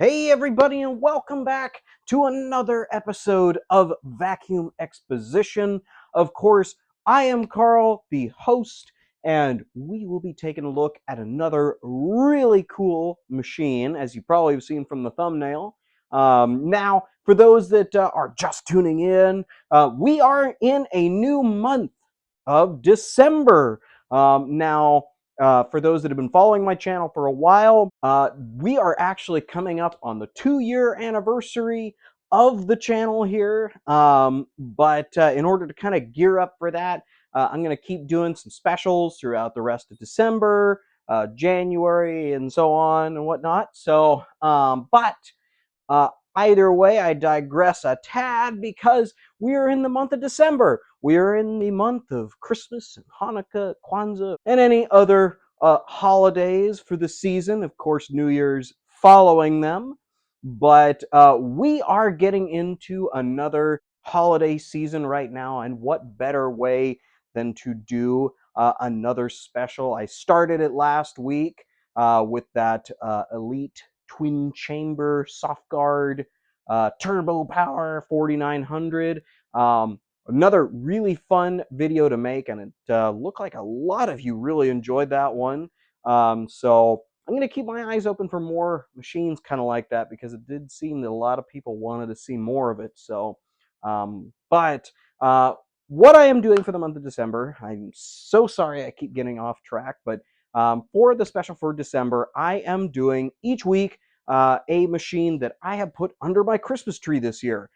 Hey everybody, and welcome back to another episode of Vacuum Exposition. Of course, I am Carl, the host, and we will be taking a look at another really cool machine, as you probably have seen from the thumbnail. Now, for those that are just tuning in, we are in a new month of December. For those that have been following my channel for a while, we are actually coming up on the 2-year anniversary of the channel here. But in order to kind of gear up for that, I'm going to keep doing some specials throughout the rest of December, January, and so on and whatnot. Uh, Either way, I digress a tad because we are in the month of December. We are in the month of Christmas and Hanukkah, Kwanzaa, and any other holidays for the season. Of course, New Year's following them. But we are getting into another holiday season right now, and what better way than to do another special? I started it last week with that Elite twin chamber soft guard turbo power 4900. Another really fun video to make, and it looked like a lot of you really enjoyed that one. So I'm going to keep my eyes open for more machines kind of like that, because it did seem that a lot of people wanted to see more of it. But what I am doing for the month of December, I'm so sorry I keep getting off track, but for the special for December, I am doing each week a machine that I have put under my Christmas tree this year.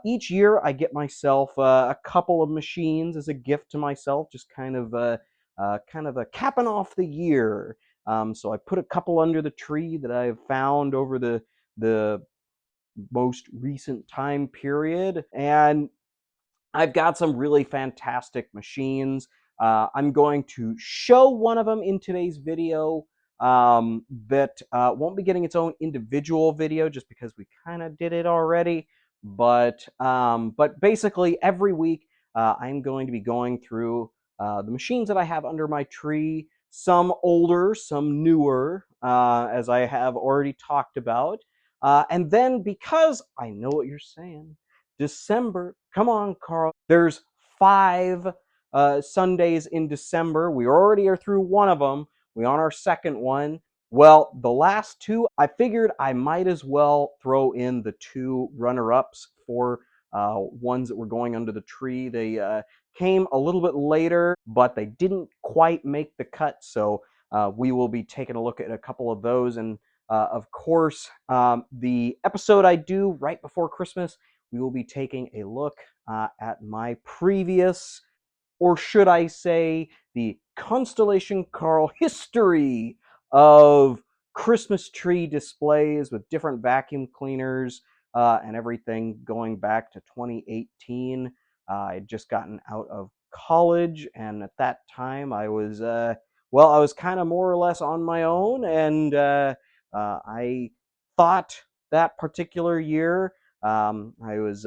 Each year, I get myself a couple of machines as a gift to myself, just kind of a capping off the year. So I put a couple under the tree that I've found over the most recent time period, and I've got some really fantastic machines. I'm going to show one of them in today's video that won't be getting its own individual video just because we kind of did it already. But basically, every week I'm going to be going through the machines that I have under my tree, some older, some newer, as I have already talked about. And then, because I know what you're saying, December. Come on, Carl. There's 5 Sundays in December. We already are through one of them. We're on our second one. Well, the last 2, I figured I might as well throw in the 2 runner-ups for ones that were going under the tree. They came a little bit later, but they didn't quite make the cut. So we will be taking a look at a couple of those. And of course, the episode I do right before Christmas, we will be taking a look at my previous, or should I say, the Constellation Carl history of Christmas tree displays with different vacuum cleaners and everything going back to 2018. I had just gotten out of college, and at that time I was, I was kind of more or less on my own, and I thought that particular year I was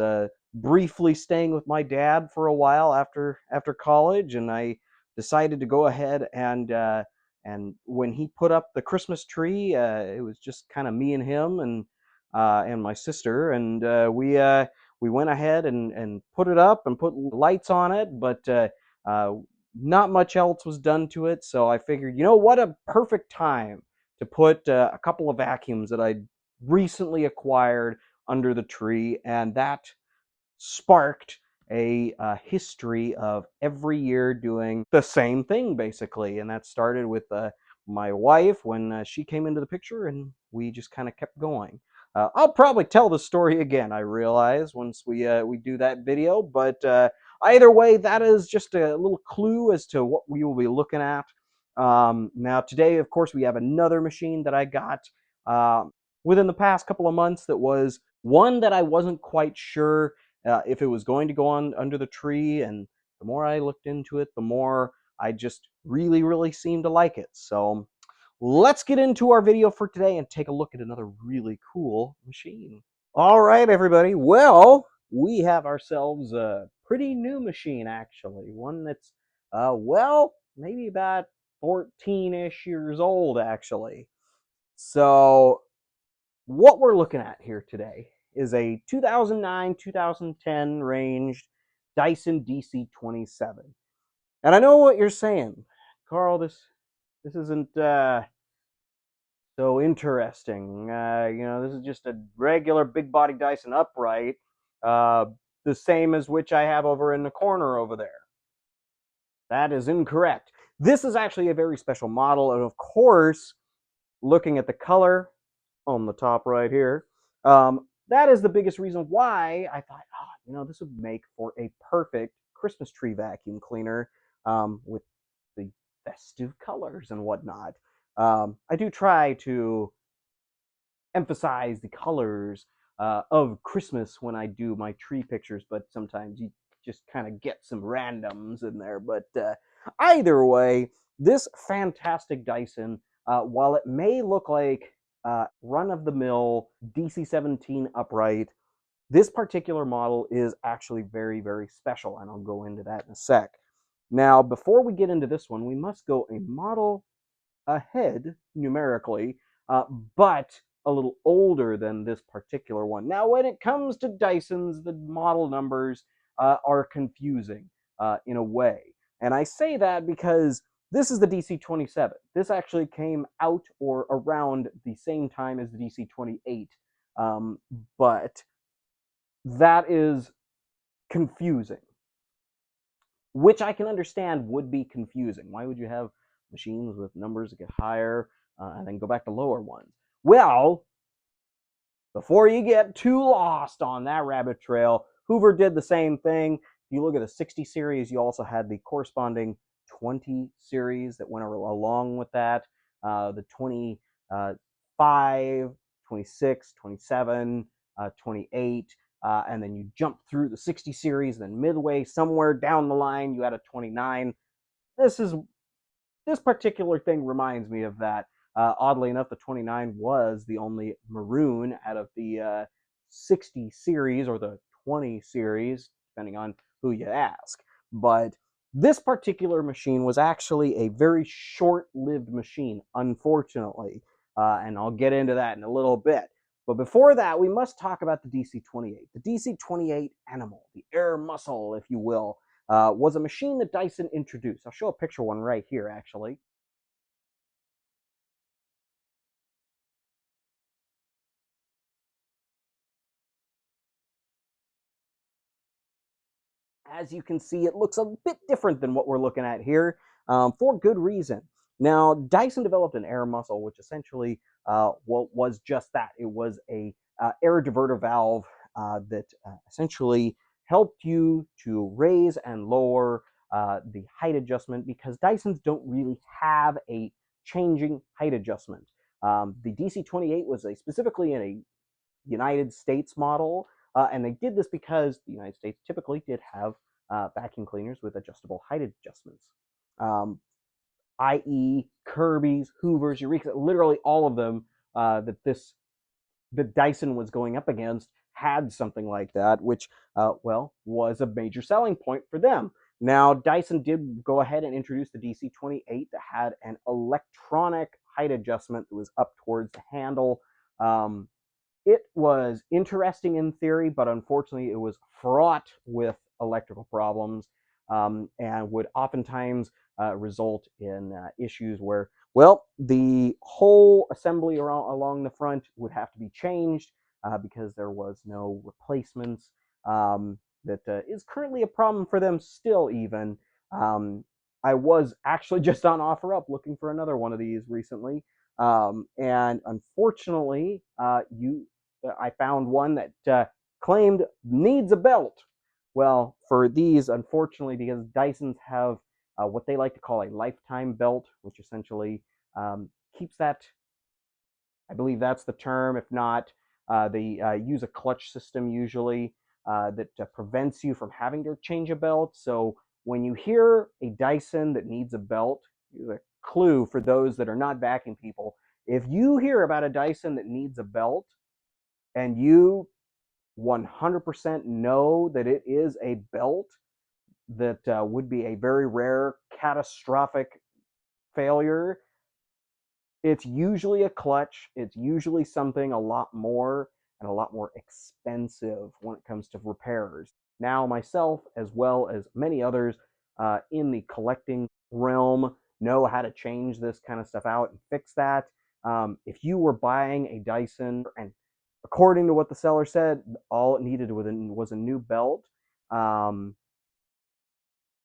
briefly staying with my dad for a while after college, and I decided to go ahead and when he put up the Christmas tree, it was just kind of me and him and my sister, and we went ahead and put it up and put lights on it, but not much else was done to it. So I figured, what a perfect time to put a couple of vacuums that I recently acquired under the tree, and that sparked a history of every year doing the same thing, basically. And that started with my wife when she came into the picture, and we just kind of kept going. I'll probably tell the story again, I realize, once we do that video, but either way, that is just a little clue as to what we will be looking at. Now, today, of course, we have another machine that I got uh, within the past couple of months that was one that I wasn't quite sure if it was going to go on under the tree, and the more I looked into it, the more I just really, really seemed to like it. So let's get into our video for today and take a look at another really cool machine. All right, everybody. Well, we have ourselves a pretty new machine, actually. One that's, maybe about 14-ish years old, actually. So What we're looking at here today is a 2009-2010 ranged Dyson DC-27. And I know what you're saying, Carl. This isn't so interesting. This is just a regular big body Dyson upright, uh, the same as which I have over in the corner over there. That is incorrect. This is actually a very special model, and of course, looking at the color on the top right here, that is the biggest reason why I thought, this would make for a perfect Christmas tree vacuum cleaner with the festive colors and whatnot. I do try to emphasize the colors of Christmas when I do my tree pictures, but sometimes you just kind of get some randoms in there. But either way, this fantastic Dyson, while it may look like run of the mill DC-17 upright, this particular model is actually very, very special, and I'll go into that in a sec. Now, before we get into this one, we must go a model ahead numerically, but a little older than this particular one. Now, when it comes to Dysons, the model numbers are confusing in a way. And I say that because this is the DC-27. This actually came out or around the same time as the DC-28, but that is confusing, which I can understand would be confusing. Why would you have machines with numbers that get higher and then go back to lower ones? Well, before you get too lost on that rabbit trail, Hoover did the same thing. If you look at the 60 series, you also had the corresponding 20 series that went along with that. The 25, 26, 27, 28, and then you jump through the 60 series, and then midway somewhere down the line you had a 29. This particular thing reminds me of that. Oddly enough, the 29 was the only maroon out of the 60 series or the 20 series, depending on who you ask. But this particular machine was actually a very short-lived machine, unfortunately, and I'll get into that in a little bit. But before that, we must talk about the DC-28. The DC-28 animal, the air muscle, if you will, was a machine that Dyson introduced. I'll show a picture one right here, actually. As you can see, it looks a bit different than what we're looking at here for good reason. Now, Dyson developed an air muscle, which essentially was just that. It was a air diverter valve that essentially helped you to raise and lower the height adjustment, because Dysons don't really have a changing height adjustment. The DC-28 was specifically in a United States model, and they did this because the United States typically did have vacuum cleaners with adjustable height adjustments, i.e., Kirby's, Hoover's, Eureka, literally all of them that Dyson was going up against had something like that, which, was a major selling point for them. Now, Dyson did go ahead and introduce the DC-28 that had an electronic height adjustment that was up towards the handle. It was interesting in theory, but unfortunately, it was fraught with electrical problems and would oftentimes result in issues where, the whole assembly along the front would have to be changed because there was no replacements. That is currently a problem for them still, even. I was actually just on OfferUp looking for another one of these recently. And unfortunately, I found one that claimed needs a belt. Well, for these, unfortunately, because Dysons have what they like to call a lifetime belt, which essentially keeps that. I believe that's the term. If not, they use a clutch system usually that prevents you from having to change a belt. So when you hear a Dyson that needs a belt, here's a clue for those that are not vacuum people. If you hear about a Dyson that needs a belt and you 100% know that it is a belt that would be a very rare catastrophic failure, It's usually a clutch. It's usually something a lot more and a lot more expensive when it comes to repairs. Now, myself, as well as many others in the collecting realm, know how to change this kind of stuff out and fix that. If you were buying a Dyson, and according to what the seller said, all it needed was a new belt, um,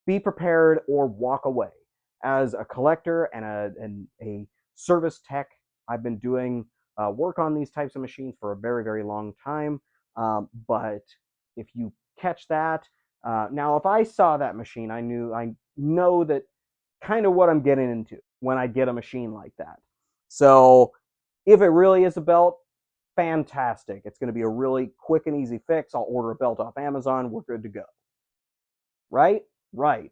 be prepared or walk away. As a collector and a service tech, I've been doing work on these types of machines for a very, very long time. But if you catch that, now if I saw that machine, I know that kind of what I'm getting into when I get a machine like that. So if it really is a belt, fantastic. It's going to be a really quick and easy fix. I'll order a belt off Amazon. We're good to go. Right? Right.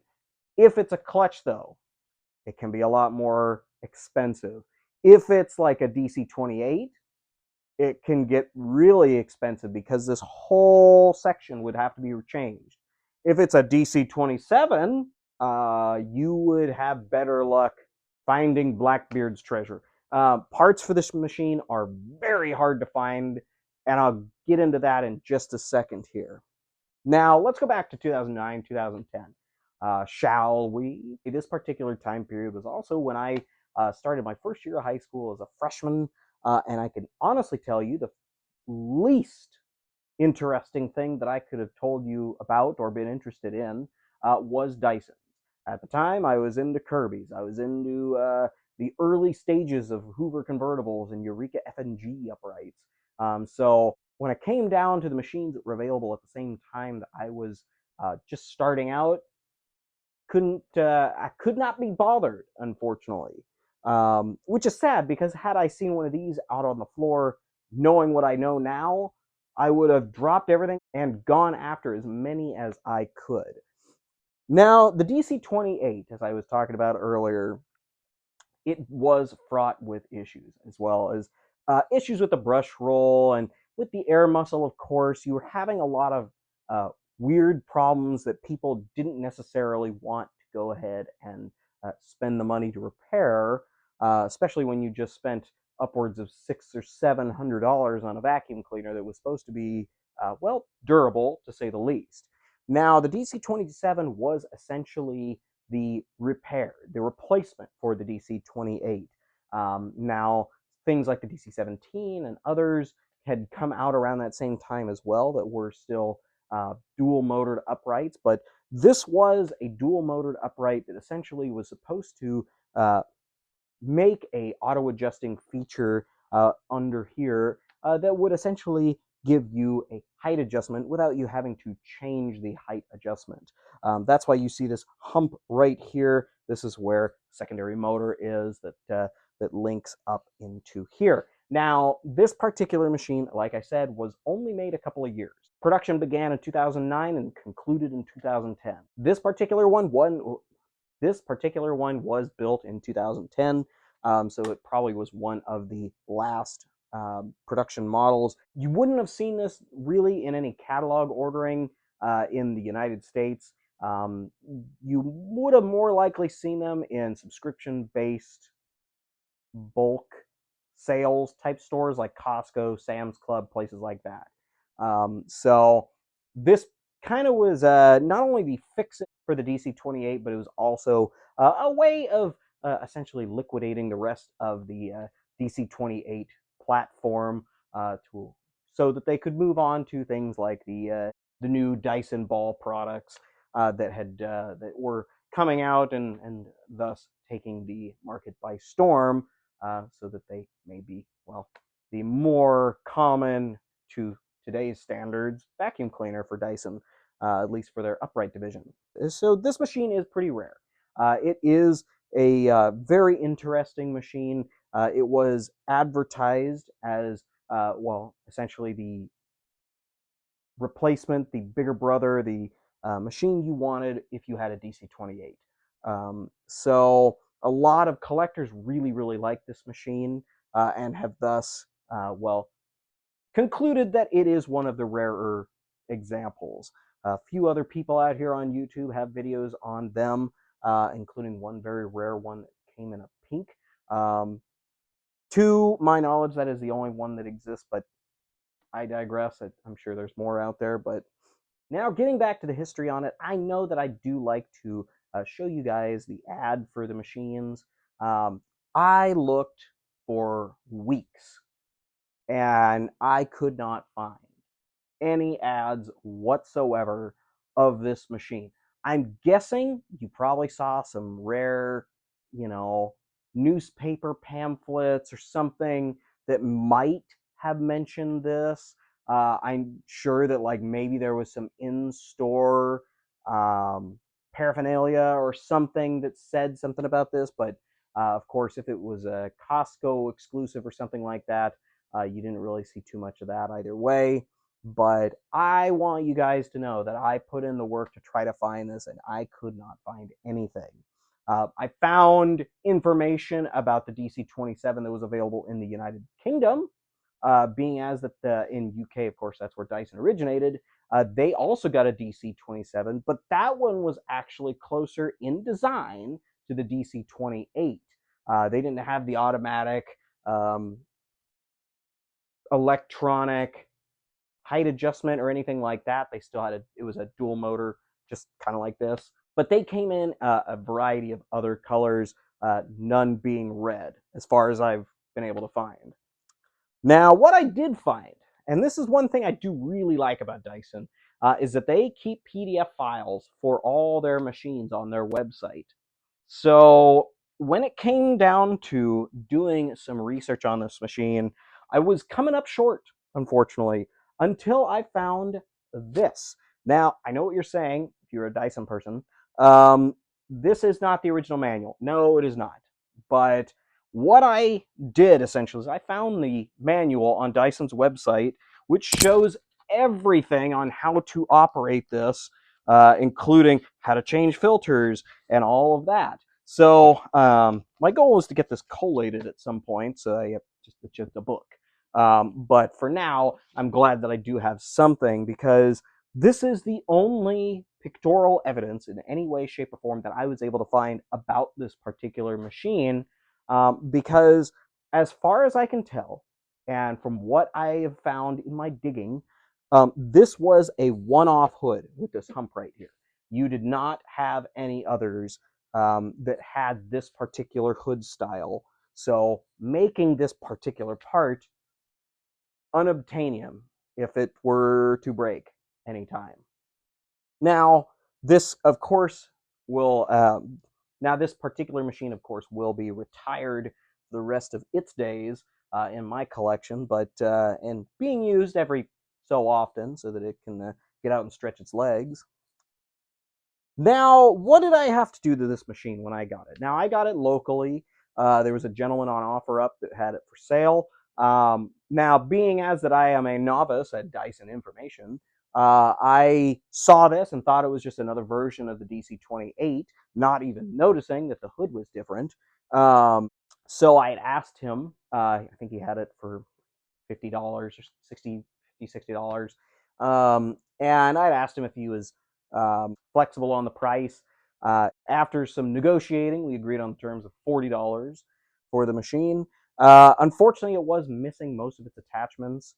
If it's a clutch, though, it can be a lot more expensive. If it's like a DC-28, it can get really expensive because this whole section would have to be changed. If it's a DC-27, you would have better luck finding Blackbeard's treasure. Parts for this machine are very hard to find, and I'll get into that in just a second here. Now, let's go back to 2009, 2010. Shall we? This particular time period was also when I started my first year of high school as a freshman, and I can honestly tell you the least interesting thing that I could have told you about or been interested in was Dyson. At the time, I was into Kirby's. I was into the early stages of Hoover convertibles and Eureka F&G uprights. So when it came down to the machines that were available at the same time that I was just starting out, I could not be bothered, unfortunately. Which is sad because had I seen one of these out on the floor, knowing what I know now, I would have dropped everything and gone after as many as I could. Now, the DC-28, as I was talking about earlier, it was fraught with issues, as well as issues with the brush roll and with the air muscle. Of course, you were having a lot of weird problems that people didn't necessarily want to go ahead and spend the money to repair, especially when you just spent upwards of $600 or $700 on a vacuum cleaner that was supposed to be well, durable to say the least. Now, the DC-27 was essentially the replacement for the DC-28. Now, things like the DC-17 and others had come out around that same time as well that were still dual motored uprights, but this was a dual motored upright that essentially was supposed to make a auto adjusting feature under here that would essentially give you a height adjustment without you having to change the height adjustment. That's why you see this hump right here. This is where secondary motor is that links up into here. Now, this particular machine, like I said, was only made a couple of years. Production began in 2009 and concluded in 2010. This particular one was built in 2010, so it probably was one of the last production models. You wouldn't have seen this really in any catalog ordering in the United States. You would have more likely seen them in subscription-based bulk sales type stores like Costco, Sam's Club, places like that. So this kind of was not only the fix for the DC-28, but it was also a way of essentially liquidating the rest of the DC-28 platform so that they could move on to things like the new Dyson ball products that were coming out and thus taking the market by storm, so that they may be, well, the more common to today's standards vacuum cleaner for Dyson, at least for their upright division. So this machine is pretty rare. It is a very interesting machine. It was advertised as, well, essentially the replacement, the bigger brother, the machine you wanted if you had a DC-28. So a lot of collectors really, really like this machine and have thus, well, concluded that it is one of the rarer examples. A few other people out here on YouTube have videos on them, including one very rare one that came in a pink. To my knowledge, that is the only one that exists, but I digress. I'm sure there's more out there. But now, getting back to the history on it, I know that I do like to show you guys the ad for the machines. Um, I looked for weeks and I could not find any ads whatsoever of this machine. I'm guessing you probably saw some rare, you know, newspaper pamphlets or something that might have mentioned this. I'm sure that like maybe there was some in-store paraphernalia or something that said something about this, but of course, if it was a Costco exclusive or something like that, you didn't really see too much of that either way. But I want you guys to know that I put in the work to try to find this, and I could not find anything. I found information about the DC-27 that was available in the United Kingdom, being as that in UK, of course, that's where Dyson originated. They also got a DC-27, but that one was actually closer in design to the DC-28. They didn't have the automatic electronic height adjustment or anything like that. They still had it was a dual motor, just kind of like this. But they came in a variety of other colors, none being red, as far as I've been able to find. Now, what I did find, and this is one thing I do really like about Dyson, is that they keep PDF files for all their machines on their website. So when it came down to doing some research on this machine, I was coming up short, unfortunately, until I found this. Now, I know what you're saying, if you're a Dyson person. This is not the original manual. No, it is not. But what I did essentially is I found the manual on Dyson's website, which shows everything on how to operate this, including how to change filters and all of that. So my goal is to get this collated at some point, so I have just a book. But for now, I'm glad that I do have something, because this is the only pictorial evidence in any way, shape, or form that I was able to find about this particular machine. Because as far as I can tell, and from what I have found in my digging, this was a one-off hood with this hump right here. You did not have any others that had this particular hood style. So making this particular part unobtainium if it were to break anytime. Now, this, of course, will, now this particular machine, of course, will be retired the rest of its days in my collection, but, and being used every so often so that it can get out and stretch its legs. Now, what did I have to do to this machine when I got it? Now, I got it locally. There was a gentleman on OfferUp that had it for sale. Now, being as that I am a novice at Dyson information, I saw this and thought it was just another version of the DC-28, not even noticing that the hood was different. So I had asked him, I think he had it for $50 or 60 $60. And I'd asked him if he was flexible on the price. After some negotiating, we agreed on the terms of $40 for the machine. Unfortunately, it was missing most of its attachments.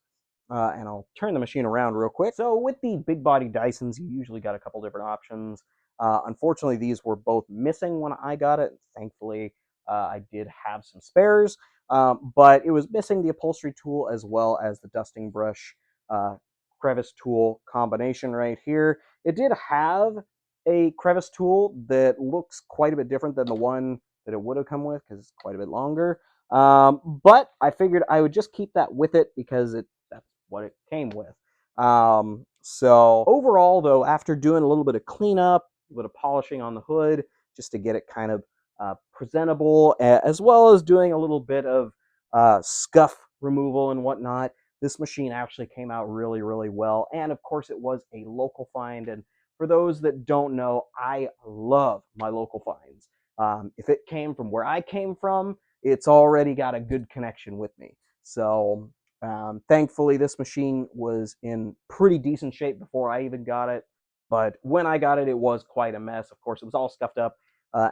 And I'll turn the machine around real quick. So with the big body Dysons, you usually got a couple different options. Unfortunately, these were both missing when I got it. Thankfully, I did have some spares, but it was missing the upholstery tool as well as the dusting brush crevice tool combination right here. It did have a crevice tool that looks quite a bit different than the one that it would have come with, because it's quite a bit longer. But I figured I would just keep that with it because that's what it came with. So overall, though, after doing a little bit of cleanup, a bit of polishing on the hood, just to get it kind of presentable, as well as doing a little bit of scuff removal and whatnot, this machine actually came out really, really well. And of course, it was a local find. And for those that don't know, I love my local finds. If it came from where I came from, it's already got a good connection with me. So thankfully, this machine was in pretty decent shape before I even got it. But when I got it, it was quite a mess. Of course, it was all scuffed up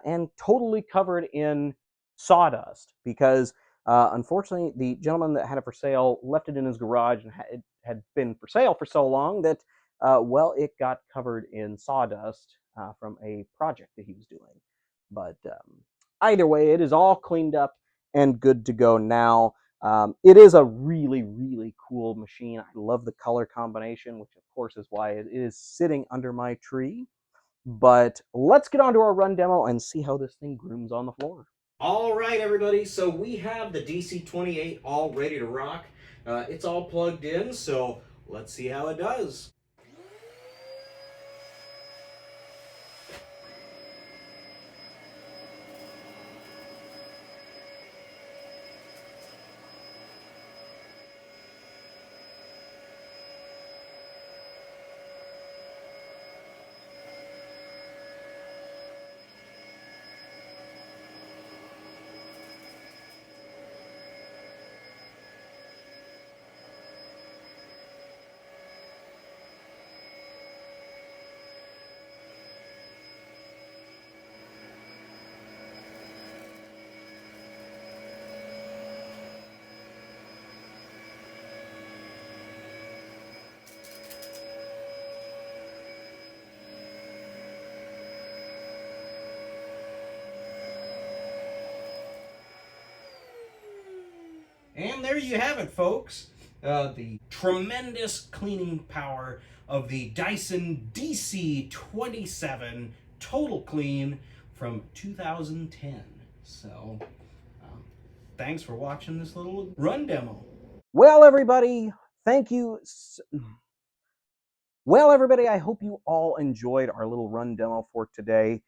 and totally covered in sawdust, because Unfortunately, the gentleman that had it for sale left it in his garage, and it had been for sale for so long that, well, it got covered in sawdust from a project that he was doing. But either way, it is all cleaned up and good to go now. It is a really, really cool machine. I love the color combination, which of course is why it is sitting under my tree. But let's get on to our run demo and see how this thing grooms on the floor. All right, everybody. So we have the DC-28 all ready to rock. It's all plugged in, so let's see how it does. And there you have it, folks. The tremendous cleaning power of the Dyson DC-27 Total Clean from 2010. So, thanks for watching this little run demo. Well, everybody, thank you. Well, everybody, I hope you all enjoyed our little run demo for today.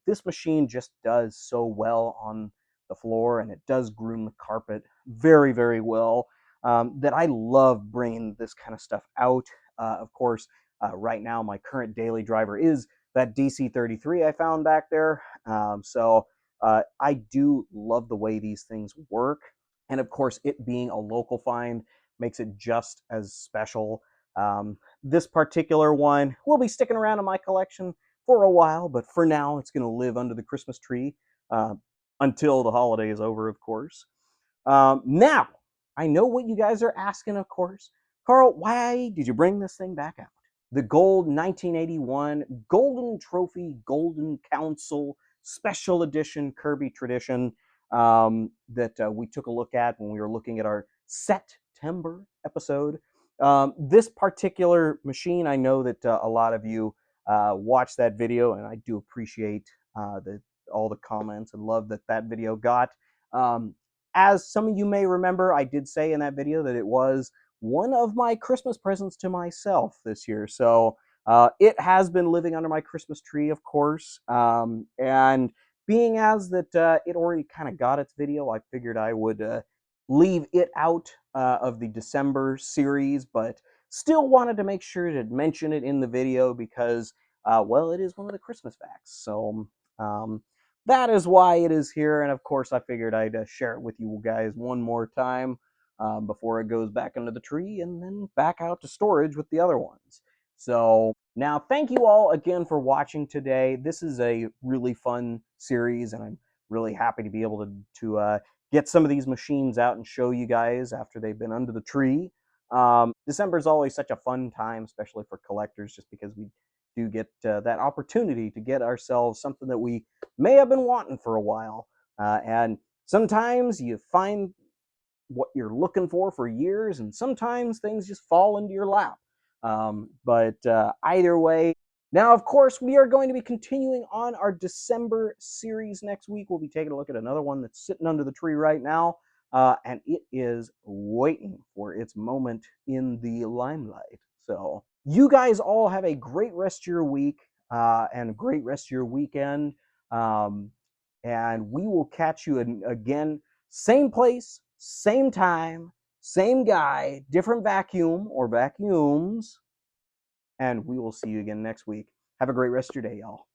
This machine just does so well on the floor, and it does groom the carpet very, very well, that I love bringing this kind of stuff out. Of course, right now, my current daily driver is that DC-33 I found back there. So I do love the way these things work. And of course, it being a local find makes it just as special. This particular one will be sticking around in my collection for a while, but for now, it's going to live under the Christmas tree until the holiday is over, of course. Now, I know what you guys are asking, of course. Carl, why did you bring this thing back out? The gold 1981 Golden Trophy Golden Council Special Edition Kirby Tradition that we took a look at when we were looking at our September episode. This particular machine, I know that a lot of you watched that video, and I do appreciate all the comments and love that that video got. As some of you may remember, I did say in that video that it was one of my Christmas presents to myself this year. So it has been living under my Christmas tree, of course. And being as that it already kind of got its video, I figured I would leave it out of the December series, but still wanted to make sure to mention it in the video because, well, it is one of the Christmas facts. So that is why it is here. And of course, I figured I'd share it with you guys one more time before it goes back into the tree and then back out to storage with the other ones. So now, thank you all again for watching today. This is a really fun series, and I'm really happy to be able to get some of these machines out and show you guys after they've been under the tree. December is always such a fun time, especially for collectors, just because we do get that opportunity to get ourselves something that we may have been wanting for a while. And sometimes you find what you're looking for years, and sometimes things just fall into your lap. But either way, now, of course, we are going to be continuing on our December series next week. We'll be taking a look at another one that's sitting under the tree right now, and it is waiting for its moment in the limelight. So you guys all have a great rest of your week and a great rest of your weekend. And we will catch you again, same place, same time, same guy, different vacuum or vacuums. And we will see you again next week. Have a great rest of your day, y'all.